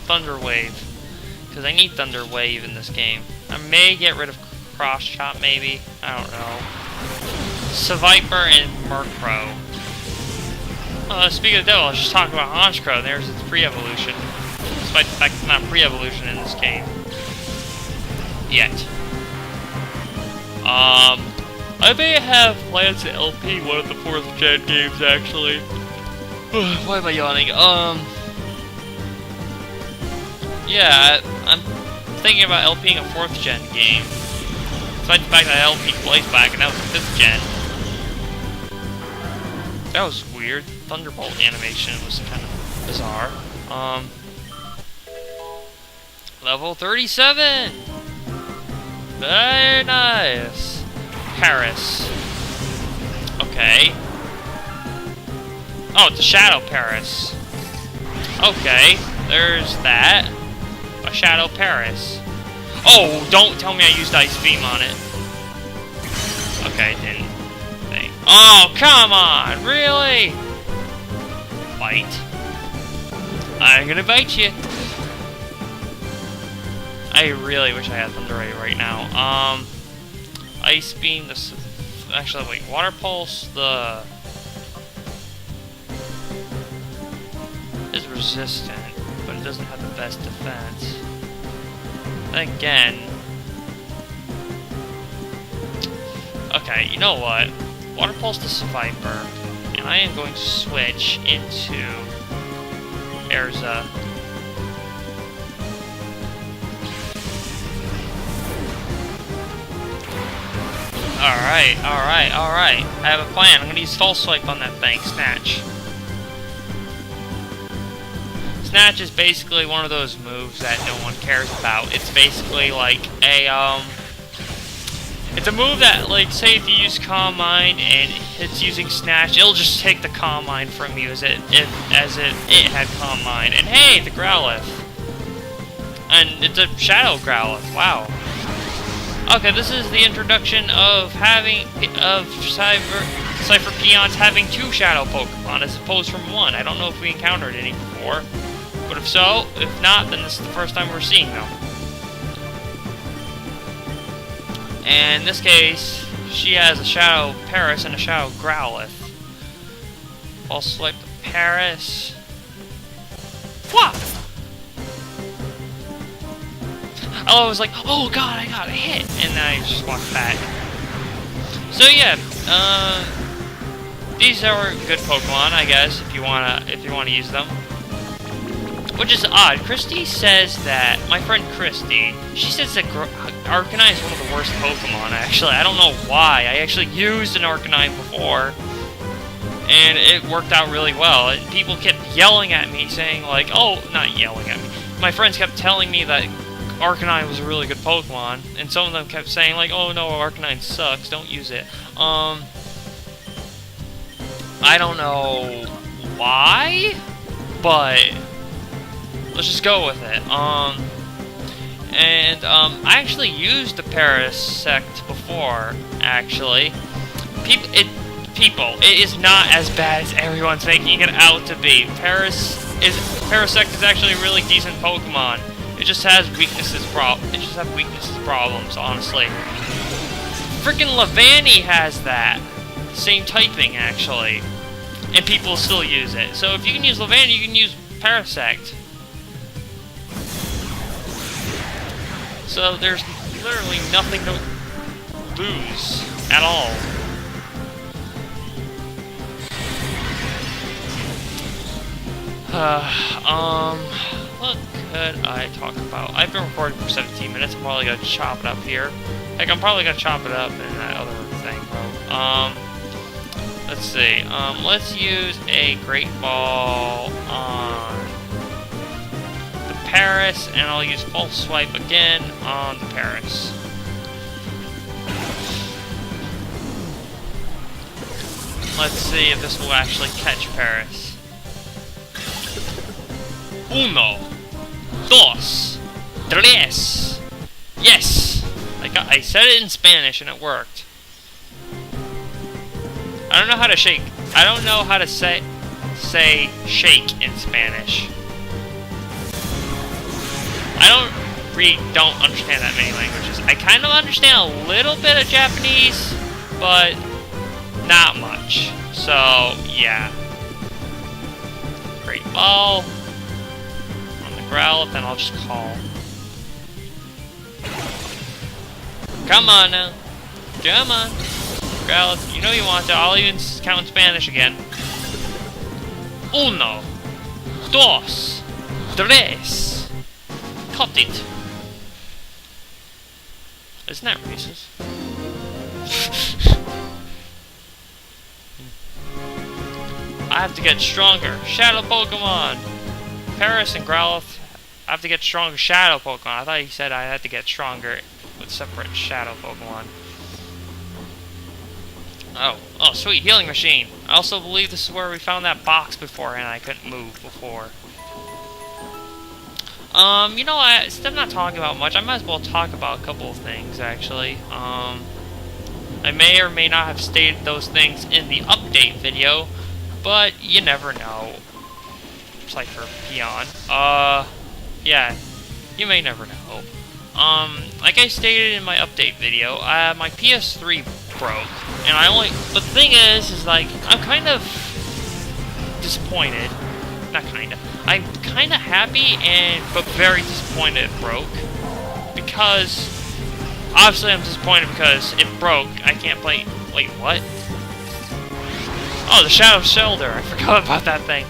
Thunder Wave. Because I need Thunder Wave in this game. I may get rid of Cross Chop, maybe. I don't know. Seviper and Murkrow. Speaking of the devil, I was just talking about Honchkrow. There's its pre-evolution. Despite the fact it's not pre-evolution in this game. Yet. I may have plans to LP one of the 4th gen games, actually. Why am I yawning? Yeah, I'm thinking about LPing a 4th gen game. Despite the fact that I LP'd Blaze back and that was 5th gen. That was weird. Thunderbolt animation was kind of bizarre. Level 37! Very nice. Paris. Okay. Oh, it's a Shadow Paris. Okay, there's that. A Shadow Paris. Oh, don't tell me I used Ice Beam on it. Okay, didn't. Oh, come on! Really? Bite. I'm gonna bite you. I really wish I had Thunder Ray right now. Ice Beam, this... Actually, wait. Water Pulse, the... is resistant, but it doesn't have the best defense. Then again... Okay, you know what? Water Pulse to Seviper, and I am going to switch into Erza. Alright. I have a plan. I'm going to use False Swipe on that thing, Snatch. Snatch is basically one of those moves that no one cares about. It's basically like a, it's a move that, like, say if you use Calm Mind and it's using Snatch, it'll just take the Calm Mind from you as it had Calm Mind. And hey, the Growlithe. And it's a Shadow Growlithe. Wow. Okay, this is the introduction of Cypher Peons having 2 Shadow Pokemon as opposed from 1. I don't know if we encountered any before, but if not, then this is the first time we're seeing them. And in this case, she has a Shadow Paris and a Shadow Growlithe. I'll select the Paris. Wah! I was like, oh god, I got hit, and then I just walked back. So yeah, these are good Pokemon, I guess, if you wanna use them. Which is odd. Christy says that my friend Christy, she says that Arcanine is one of the worst Pokemon. Actually, I don't know why. I actually used an Arcanine before, and it worked out really well. And people kept yelling at me, saying like, oh, not yelling at me. My friends kept telling me that Arcanine was a really good Pokemon, and some of them kept saying like, oh no, Arcanine sucks, don't use it. I don't know why, but let's just go with it. I actually used the Parasect before, actually. It is not as bad as everyone's making it out to be. Parasect is actually a really decent Pokemon. It just has weaknesses problems, honestly. Freaking Lavani has that. Same typing, actually. And people still use it. So if you can use Lavani, you can use Parasect. So there's literally nothing to lose at all. What could I talk about? I've been recording for 17 minutes. I'm probably gonna chop it up here. Heck, I'm probably gonna chop it up in that other thing, bro. Let's see. Let's use a Great Ball on the Paris, and I'll use False Swipe again on the Paris. Let's see if this will actually catch Paris. Uno, dos, tres. Yes! I said it in Spanish and it worked. I don't know how to shake. I don't know how to say shake in Spanish. don't understand that many languages. I kind of understand a little bit of Japanese, but not much. So, yeah. Great ball. On the growl, then I'll just call. Come on now. Come on. Growl, you know you want to. I'll even count in Spanish again. Uno. Dos. Tres. Cut it. Isn't that racist? I have to get stronger. Shadow Pokemon! Paris and Growlithe, I have to get stronger Shadow Pokemon. I thought he said I had to get stronger with separate Shadow Pokemon. Oh, sweet, healing machine. I also believe this is where we found that box before and I couldn't move before. You know, instead of not talking about much, I might as well talk about a couple of things, actually. I may or may not have stated those things in the update video, but you never know. Cypher Peon. Yeah, you may never know. Like I stated in my update video, my PS3 broke, and the thing is like, I'm kind of disappointed. Not kinda. I'm kinda happy but very disappointed it broke. Because, obviously I'm disappointed because it broke. I can't play, wait, what? Oh, the Shadow Shelter. I forgot about that thing.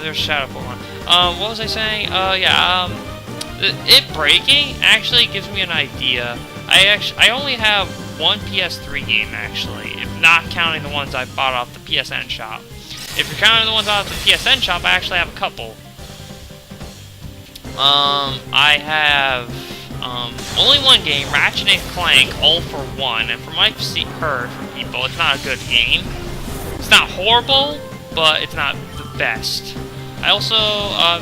There's Shadow Pokemon. What was I saying? It breaking actually gives me an idea. I only have one PS3 game, actually, if not counting the ones I bought off the PSN shop. If you're counting the ones off the PSN shop, I actually have a couple. I have, only one game, Ratchet & Clank, All for One, and from what I've heard from people, it's not a good game. It's not horrible, but it's not the best. I also, I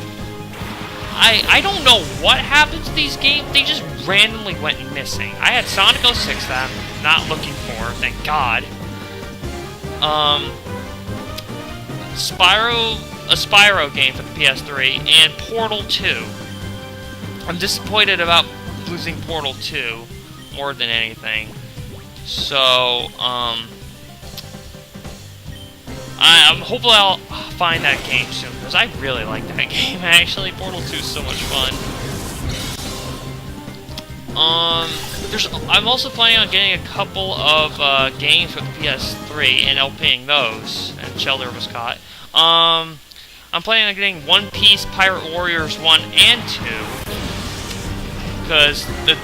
don't know what happened to these games, they just randomly went missing. I had Sonic 06 that I'm not looking for, thank God. A Spyro game for the PS3, and Portal 2. I'm disappointed about losing Portal 2 more than anything. So, hopefully I'll find that game soon, because I really like that game, actually. Portal 2 is so much fun. I'm also planning on getting a couple of games for the PS3 and LPing those, and Shelter was caught. I'm planning on getting One Piece Pirate Warriors 1 and 2, because the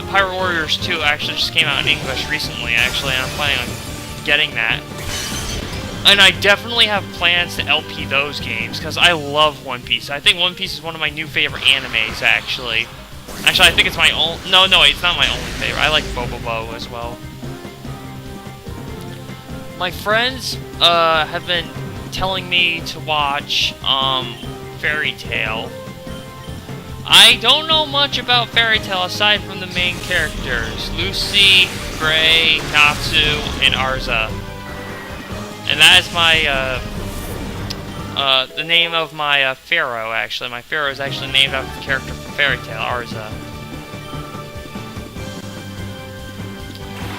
Pirate Warriors 2 actually just came out in English recently, actually, and I'm planning on getting that. And I definitely have plans to LP those games, because I love One Piece. I think One Piece is one of my new favorite animes, actually. Actually, I think it's my own... No, it's not my only favorite. I like Bobobo as well. My friends have been telling me to watch Fairy Tail. I don't know much about Fairy Tail aside from the main characters. Lucy, Gray, Natsu, and Arza. And that is my, the name of my, Pharaoh, actually. My Pharaoh is actually named after the character from Fairy Tail, Arza.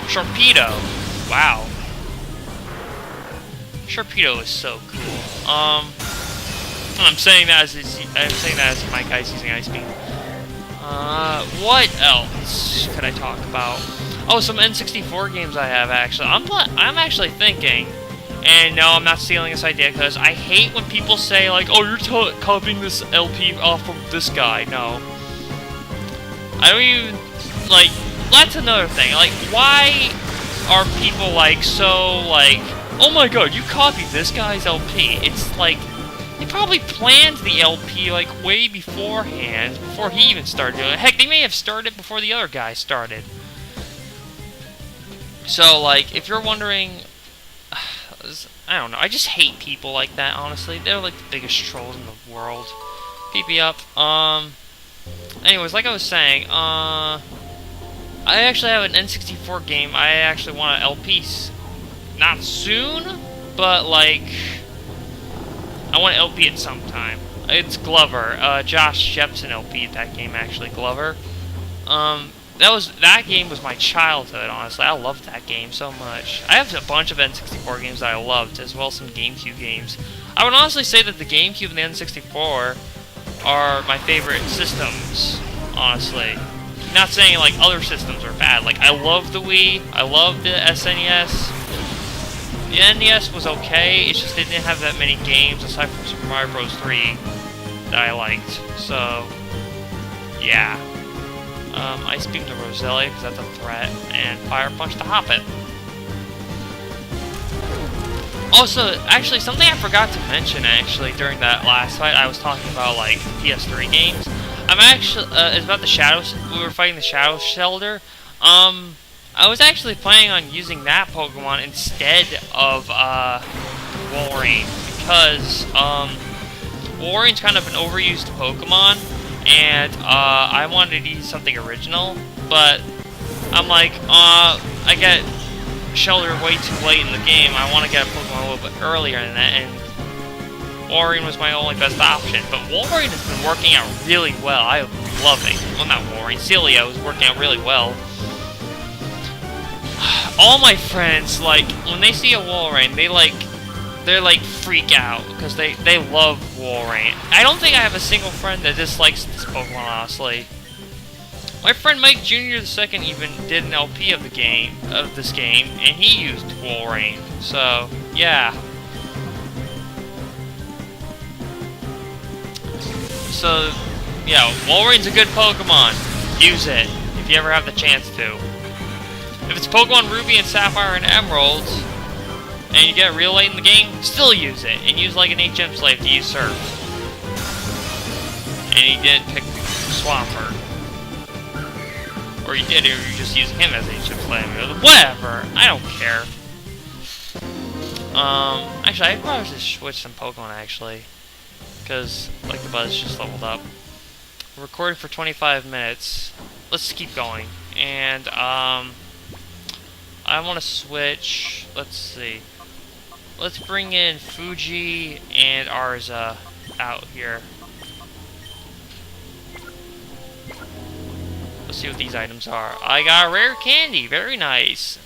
Sharpedo. Wow. Sharpedo is so cool. I'm saying that as my guy's using Ice Beam. What else could I talk about? Oh, some N64 games I have, actually. I'm actually thinking... And no, I'm not stealing this idea, because I hate when people say, like, oh, you're copying this LP off from this guy. No. I don't even, like, that's another thing. Like, why are people, like, so, like, oh my god, you copied this guy's LP. It's like, they probably planned the LP, like, way beforehand, before he even started doing it. Heck, they may have started before the other guy started. So, like, if you're wondering... I don't know, I just hate people like that, honestly. They're like the biggest trolls in the world. PP up. Anyways, like I was saying, I actually have an N64 game I actually want to LP. Not soon, but like, I want to LP it sometime. It's Glover. Josh Jepson LP'd that game, actually, Glover. That game was my childhood, honestly. I loved that game so much. I have a bunch of N64 games that I loved, as well as some GameCube games. I would honestly say that the GameCube and the N64 are my favorite systems, honestly. Not saying, like, other systems are bad. Like, I love the Wii, I love the SNES. The NES was okay, it's just they didn't have that many games, aside from Super Mario Bros. 3, that I liked. So, yeah. Ice Beam to Roselia, because that's a threat, and Fire Punch to Hoppet. Also, actually, something I forgot to mention, actually, during that last fight, I was talking about, like, PS3 games. I'm actually, it's about the Shadows, we were fighting the Shadow Shelter. I was actually planning on using that Pokemon instead of, Wolverine, because, Wolverine's kind of an overused Pokemon, and, I wanted to use something original, but I'm like, I get Shelter way too late in the game. I want to get a Pokemon a little bit earlier than that, and Wolverine was my only best option. But Wolverine has been working out really well. I love it. Well, not Wolverine. Celia was working out really well. All my friends, like, when they see a Wolverine, they're like freak out because they love Wolverine. I don't think I have a single friend that dislikes this Pokemon, honestly. My friend Mike Jr. II even did an LP of this game, and he used Wolverine. So, yeah. So, yeah, Wolverine's a good Pokemon. Use it, if you ever have the chance to. If it's Pokemon Ruby and Sapphire and Emerald, and you get it real late in the game, still use it. And use like an HM Slave to use Surf. And he didn't pick Swampert. Or you did, or you're just using him as HM Slave. Whatever, I don't care. Actually, I'd probably just switch some Pokemon, actually. Because, like, the buzz just leveled up. We're recording for 25 minutes. Let's keep going. And, I want to switch, let's see. Let's bring in Fuji and Arza out here. Let's see what these items are. I got a rare candy, very nice.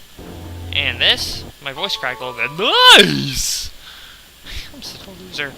And this, my voice cracked a little bit. Nice! I'm such a loser.